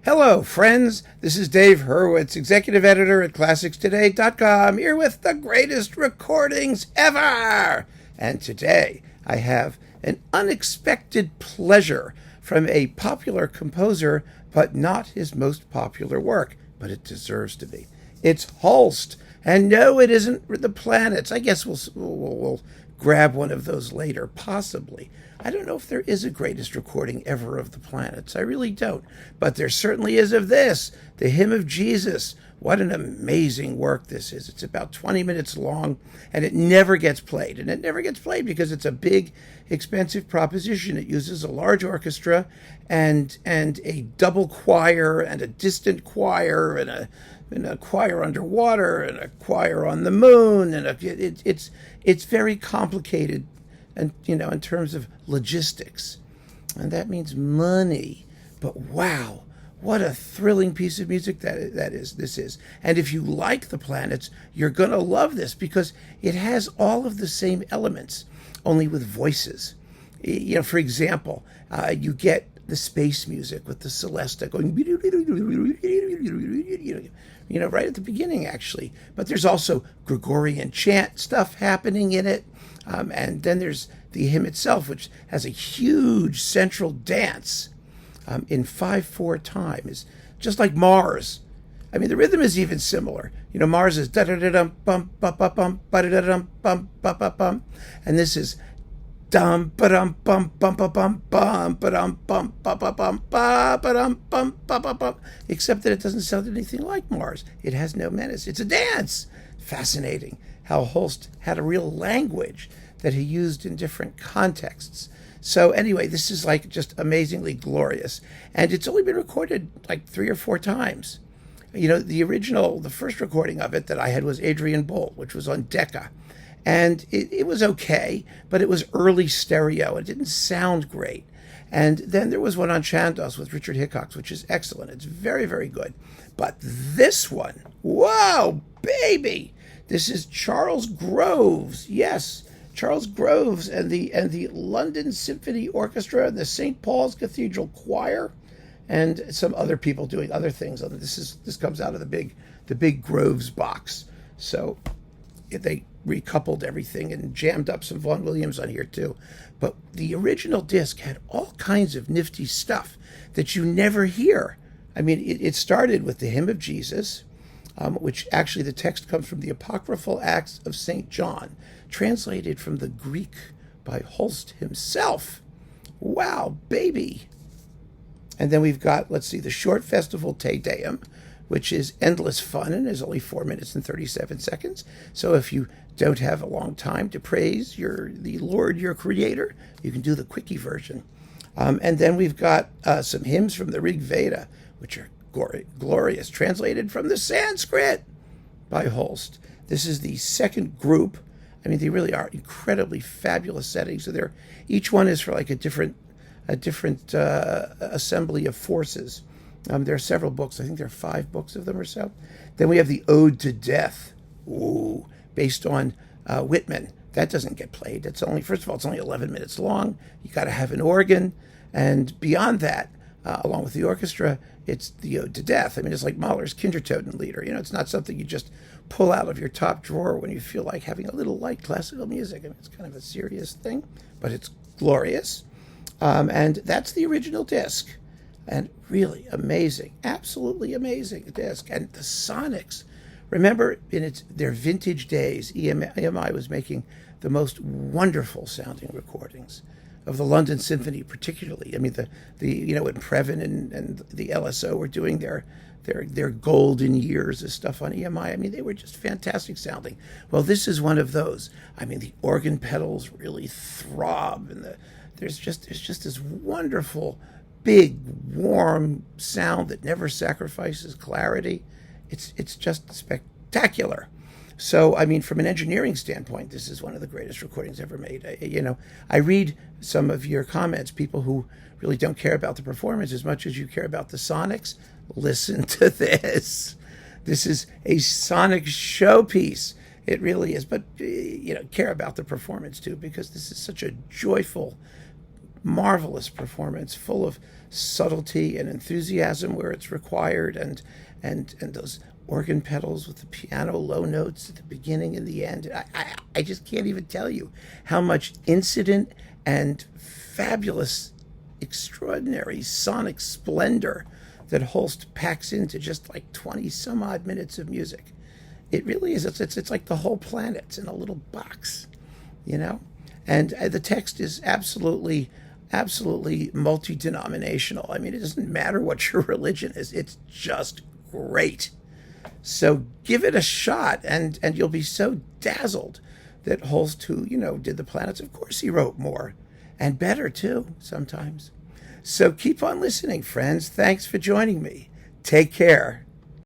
Hello, friends. This is Dave Hurwitz, executive editor at ClassicsToday.com, here with the greatest recordings ever. And today I have an unexpected pleasure from a popular composer, but not his most popular work, but it deserves to be. It's Holst. And no, it isn't the planets. I guess we'll grab one of those later, possibly. I don't know if there is a greatest recording ever of the planets. I really don't. But there certainly is of this, the Hymn of Jesus. What an amazing work this is. It's about 20 minutes long, and it never gets played. And it never gets played because it's a big, expensive proposition. It uses a large orchestra and a double choir and a distant choir and a choir underwater and a choir on the moon. And it's very complicated, and in terms of logistics, and that means money. But wow, what a thrilling piece of music this is. And if you like the planets, you're gonna love this because it has all of the same elements, only with voices. For example, you get the space music with the celesta going, right at the beginning, actually. But there's also Gregorian chant stuff happening in it. And then there's the hymn itself, which has a huge central dance in 5/4 time. Is just like Mars. I mean, the rhythm is even similar. Mars is da da da dum bum ba ba bum ba da da dum bum ba ba bum, and this is dum ba dum bum bum ba bum bum ba dum bum ba ba bum ba ba dum bum ba ba bum. Except that it doesn't sound anything like Mars. It has no menace. It's a dance. Fascinating how Holst had a real language that he used in different contexts. So anyway, this is like just amazingly glorious. And it's only been recorded like 3 or 4 times. The first recording of it that I had was Adrian Bolt, which was on Decca. And it was okay, but it was early stereo. It didn't sound great. And then there was one on Chandos with Richard Hickox, which is excellent. It's very, very good. But this one, whoa, baby! This is Charles Groves. Yes, Charles Groves and the London Symphony Orchestra and the St. Paul's Cathedral Choir, and some other people doing other things. This comes out of the big Groves box. So they recoupled everything and jammed up some Vaughan Williams on here too. But the original disc had all kinds of nifty stuff that you never hear. I mean, it started with the Hymn of Jesus, which actually the text comes from the Apocryphal Acts of St. John, translated from the Greek by Holst himself. Wow, baby. And then we've got, the Short Festival Te Deum, which is endless fun and is only 4 minutes and 37 seconds. So if you don't have a long time to praise the Lord, your Creator, you can do the quickie version. And then we've got some hymns from the Rig Veda, which are glorious, translated from the Sanskrit by Holst. This is the second group. I mean, they really are incredibly fabulous settings. So each one is for like a different assembly of forces. There are several books. I think there are 5 books of them or so. Then we have the Ode to Death, based on Whitman. That doesn't get played. First of all, it's only 11 minutes long. You got to have an organ, and beyond that, along with the orchestra, it's the Ode to Death. I mean, it's like Mahler's Kindertotenlieder. It's not something you just pull out of your top drawer when you feel like having a little light classical music. I mean, it's kind of a serious thing, but it's glorious. And that's the original disc. And really amazing, absolutely amazing disc. And the sonics. Remember, in their vintage days, EMI was making the most wonderful sounding recordings of the London Symphony, particularly. I mean, when Previn and the LSO were doing their golden years of stuff on EMI. I mean, they were just fantastic sounding. Well, this is one of those. I mean, the organ pedals really throb, and there's just this wonderful, big, warm sound that never sacrifices clarity. It's just spectacular. So, I mean, from an engineering standpoint, this is one of the greatest recordings ever made. I read some of your comments, people who really don't care about the performance as much as you care about the sonics. Listen to this. This is a sonic showpiece. It really is. But, care about the performance, too, because this is such a joyful, marvelous performance, full of subtlety and enthusiasm where it's required, and those organ pedals with the piano low notes at the beginning and the end. I just can't even tell you how much incident and fabulous, extraordinary sonic splendor that Holst packs into just like 20 some odd minutes of music. It really is. It's like the whole planet's in a little box, you know? And the text is absolutely multi-denominational. I mean, it doesn't matter what your religion is. It's just great. So give it a shot, and you'll be so dazzled that Holst, who, did the planets, of course he wrote more, and better too, sometimes. So keep on listening, friends. Thanks for joining me. Take care.